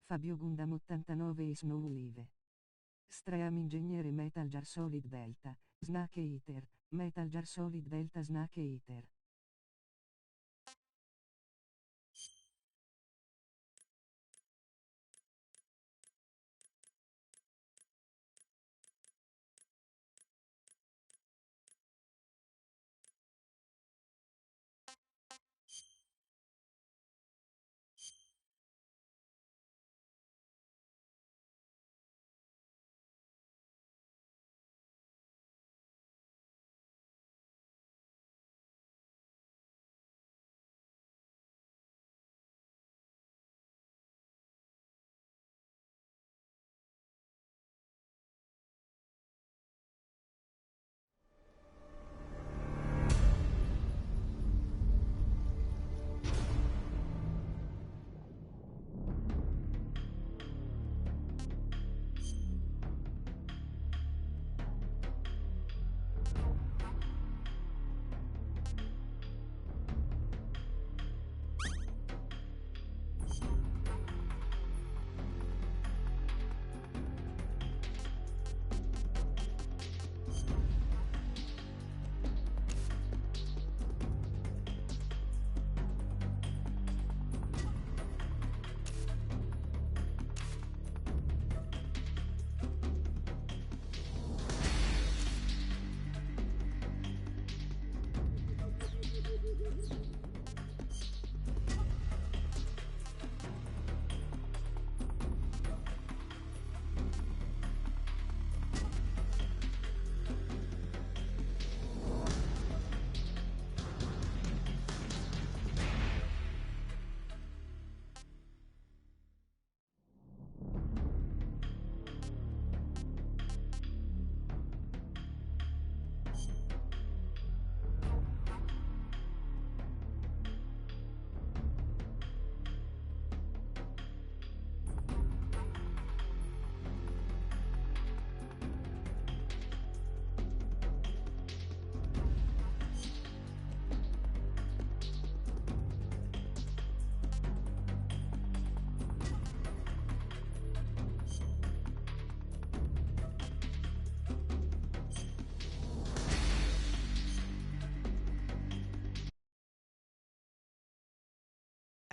Fabio Gundam 89 is no live. Stream Ingegnere Metal Gear Solid Delta, Snake Eater, Metal Gear Solid Delta Snake Eater.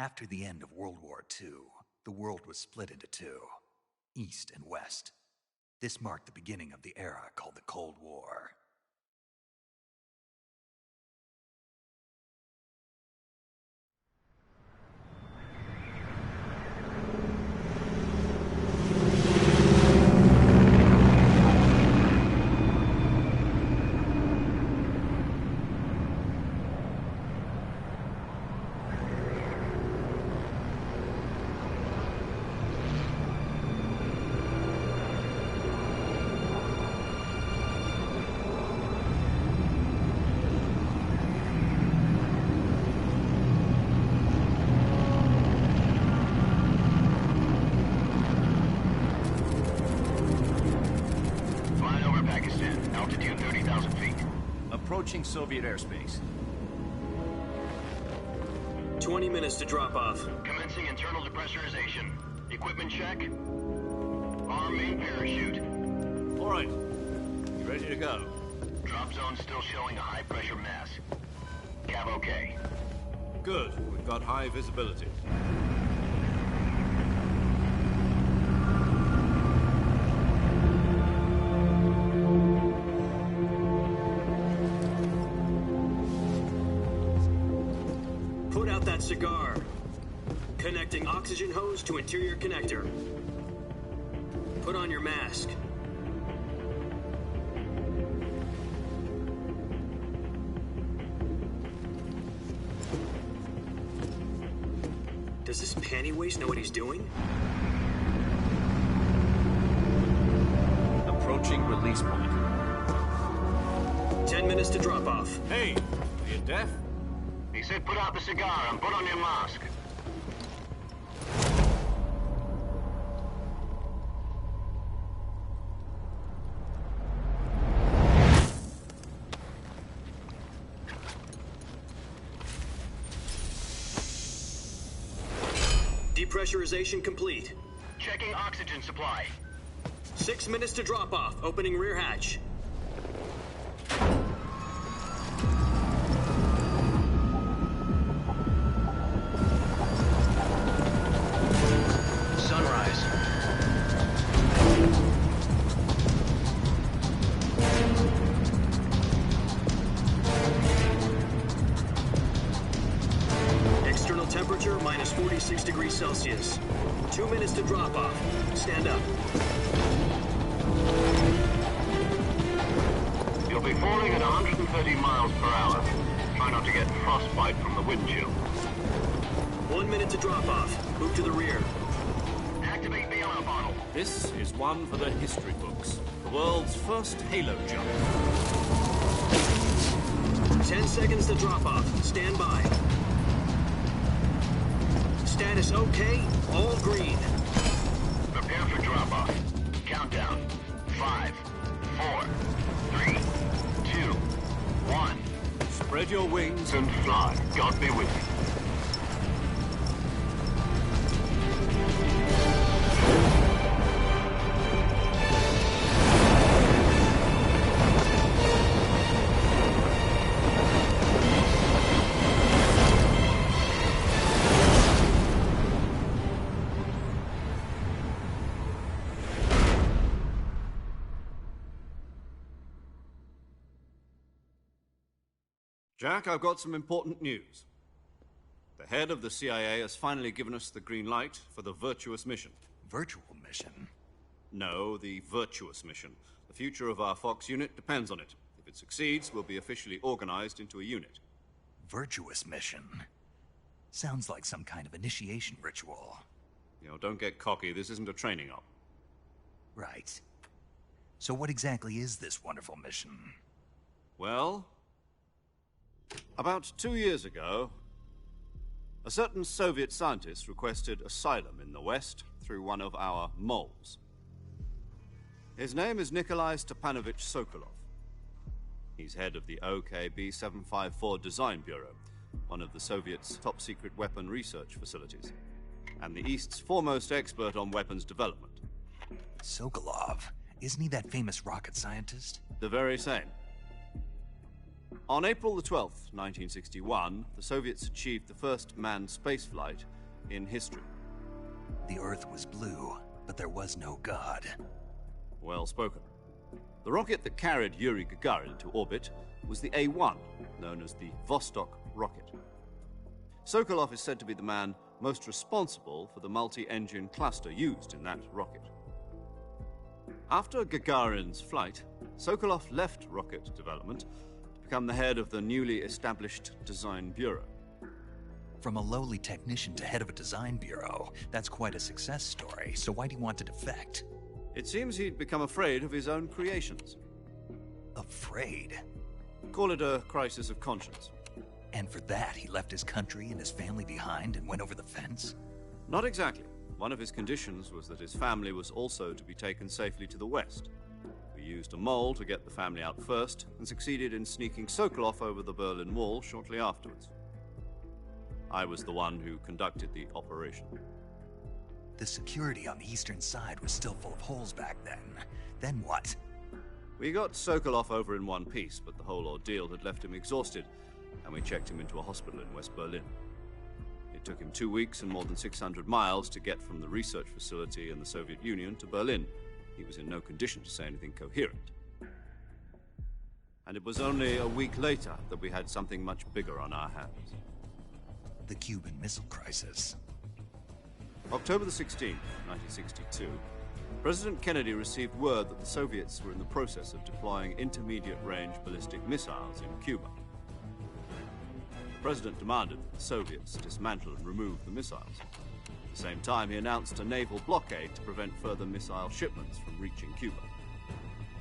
After the end of World War II, the world was split into two, East and West. This marked the beginning of the era called the Cold War. Altitude 30,000 feet. Approaching Soviet airspace. 20 minutes to drop off. Commencing internal depressurization. Equipment check. Arm main parachute. All right. You ready to go? Drop zone still showing a high pressure mass. Cav okay. Good. We've got high visibility. Put out that cigar. Connecting oxygen hose to interior connector. Put on your mask. Does this panty waste know what he's doing? Approaching release point. 10 minutes to drop off. Hey, are you deaf? He said put out the cigar and put on your mask. Depressurization complete. Checking oxygen supply. 6 minutes to drop off. Opening rear hatch. Sunrise. External temperature minus 46 degrees Celsius. 2 minutes to drop off. Stand up. You'll be falling at 130 miles per hour. Try not to get frostbite from the wind chill. 1 minute to drop off. Move to the rear. Activate the honor bottle. This is one for the history books. The world's first halo jump. 10 seconds to drop off. Stand by. Status okay. All green. Prepare for drop-off. Countdown. 5, 4, 3, 2, 1. Spread your wings And fly. God be with you. Jack, I've got some important news. The head of the CIA has finally given us the green light for the virtuous mission. Virtual mission? No, the virtuous mission. The future of our Fox unit depends on it. If it succeeds, we'll be officially organized into a unit. Virtuous mission? Sounds like some kind of initiation ritual. You know, don't get cocky. This isn't a training op. Right. So what exactly is this wonderful mission? Well, about 2 years ago, a certain Soviet scientist requested asylum in the West through one of our moles. His name is Nikolai Stepanovich Sokolov. He's head of the OKB 754 Design Bureau, one of the Soviets' top-secret weapon research facilities, and the East's foremost expert on weapons development. Sokolov? Isn't he that famous rocket scientist? The very same. On April the 12th, 1961, the Soviets achieved the first manned spaceflight in history. The Earth was blue, but there was no God. Well spoken. The rocket that carried Yuri Gagarin to orbit was the A-1, known as the Vostok rocket. Sokolov is said to be the man most responsible for the multi-engine cluster used in that rocket. After Gagarin's flight, Sokolov left rocket development to become the head of the newly established Design Bureau. From a lowly technician to head of a design bureau, that's quite a success story, so why'd he want to defect? It seems he'd become afraid of his own creations. Afraid? Call it a crisis of conscience. And for that, he left his country and his family behind and went over the fence? Not exactly. One of his conditions was that his family was also to be taken safely to the West. We used a mole to get the family out first and succeeded in sneaking Sokolov over the Berlin Wall shortly afterwards. I was the one who conducted the operation. The security on the eastern side was still full of holes back then. Then what? We got Sokolov over in one piece, but the whole ordeal had left him exhausted, and we checked him into a hospital in West Berlin. It took him 2 weeks and more than 600 miles to get from the research facility in the Soviet Union to Berlin. He was in no condition to say anything coherent. And it was only a week later that we had something much bigger on our hands. The Cuban Missile Crisis. October the 16th, 1962, President Kennedy received word that the Soviets were in the process of deploying intermediate-range ballistic missiles in Cuba. The President demanded that the Soviets dismantle and remove the missiles. At the same time, he announced a naval blockade to prevent further missile shipments from reaching Cuba.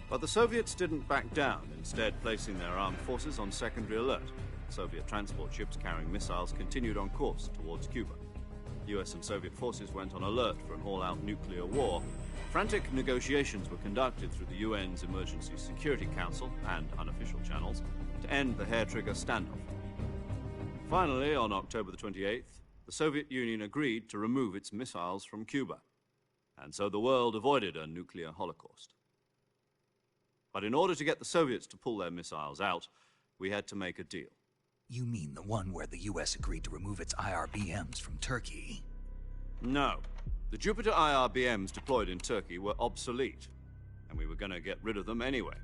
But the Soviets didn't back down, instead placing their armed forces on secondary alert. Soviet transport ships carrying missiles continued on course towards Cuba. US and Soviet forces went on alert for an all-out nuclear war. Frantic negotiations were conducted through the UN's Emergency Security Council and unofficial channels to end the hair-trigger standoff. Finally, on October the 28th, the Soviet Union agreed to remove its missiles from Cuba. And so the world avoided a nuclear holocaust. But in order to get the Soviets to pull their missiles out, we had to make a deal. You mean the one where the US agreed to remove its IRBMs from Turkey? No. The Jupiter IRBMs deployed in Turkey were obsolete, and we were going to get rid of them anyway.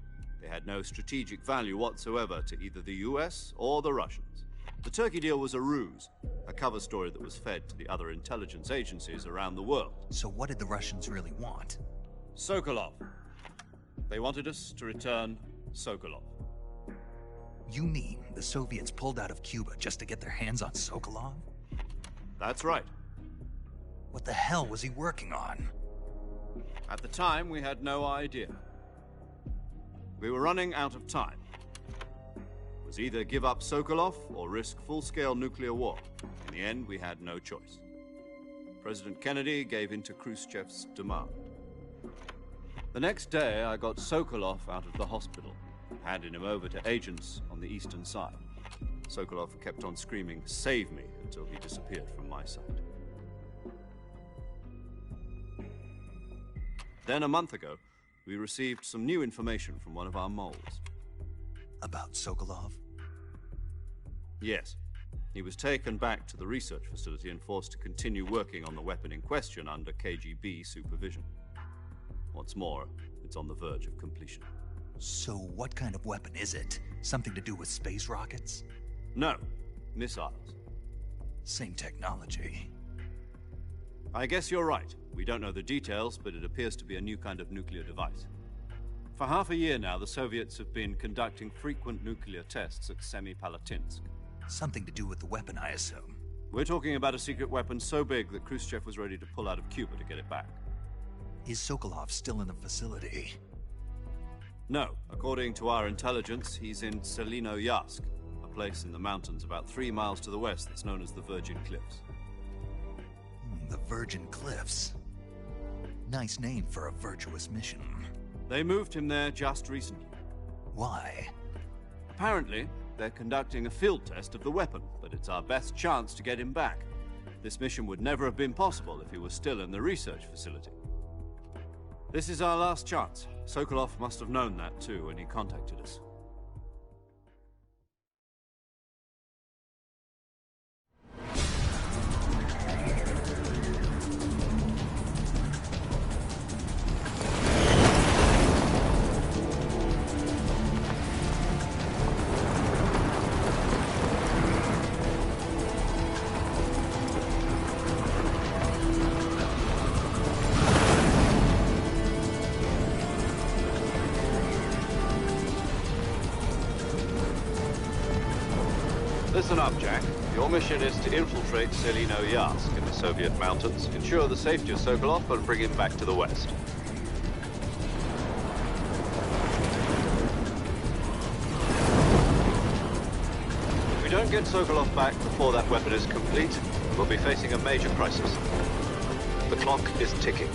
They had no strategic value whatsoever to either the US or the Russians. The Turkey deal was a ruse, a cover story that was fed to the other intelligence agencies around the world. So what did the Russians really want? Sokolov. They wanted us to return Sokolov. You mean the Soviets pulled out of Cuba just to get their hands on Sokolov? That's right. What the hell was he working on? At the time, we had no idea. We were running out of time. It was either give up Sokolov or risk full-scale nuclear war. In the end, we had no choice. President Kennedy gave in to Khrushchev's demand. The next day, I got Sokolov out of the hospital, handed him over to agents on the eastern side. Sokolov kept on screaming, "Save me," until he disappeared from my sight. Then, a month ago, we received some new information from one of our moles. About Sokolov? Yes. He was taken back to the research facility and forced to continue working on the weapon in question under KGB supervision. What's more, it's on the verge of completion. So what kind of weapon is it? Something to do with space rockets? No, missiles. Same technology. I guess you're right. We don't know the details, but it appears to be a new kind of nuclear device. For half a year now, the Soviets have been conducting frequent nuclear tests at Semipalatinsk. Something to do with the weapon, I assume. We're talking about a secret weapon so big that Khrushchev was ready to pull out of Cuba to get it back. Is Sokolov still in the facility? No. According to our intelligence, he's in Selinoyarsk, a place in the mountains about 3 miles to the west that's known as the Virgin Cliffs. The Virgin Cliffs. Nice name for a virtuous mission. They moved him there just recently. Why? Apparently, they're conducting a field test of the weapon, but it's our best chance to get him back. This mission would never have been possible if he was still in the research facility. This is our last chance. Sokolov must have known that too when he contacted us. Listen up, Jack. Your mission is to infiltrate Selinoyarsk in the Soviet mountains, ensure the safety of Sokolov, and bring him back to the west. If we don't get Sokolov back before that weapon is complete, we'll be facing a major crisis. The clock is ticking.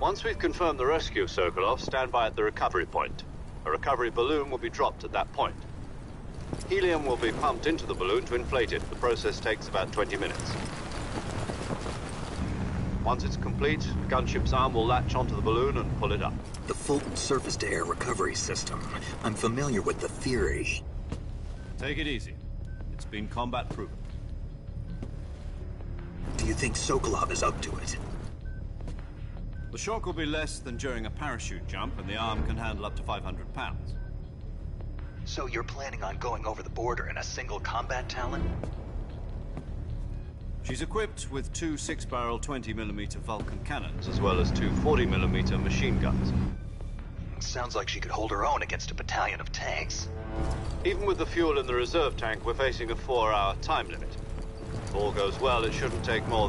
Once we've confirmed the rescue of Sokolov, stand by at the recovery point. A recovery balloon will be dropped at that point. Helium will be pumped into the balloon to inflate it. The process takes about 20 minutes. Once it's complete, the gunship's arm will latch onto the balloon and pull it up. The Fulton surface-to-air recovery system. I'm familiar with the theory. Take it easy. It's been combat-proven. Do you think Sokolov is up to it? The shock will be less than during a parachute jump, and the arm can handle up to 500 pounds. So you're planning on going over the border in a single combat Talon? She's equipped with 2 6-barrel 20mm Vulcan cannons, as well as 2 40mm machine guns. Sounds like she could hold her own against a battalion of tanks. Even with the fuel in the reserve tank, we're facing a 4-hour time limit. If all goes well, it shouldn't take more than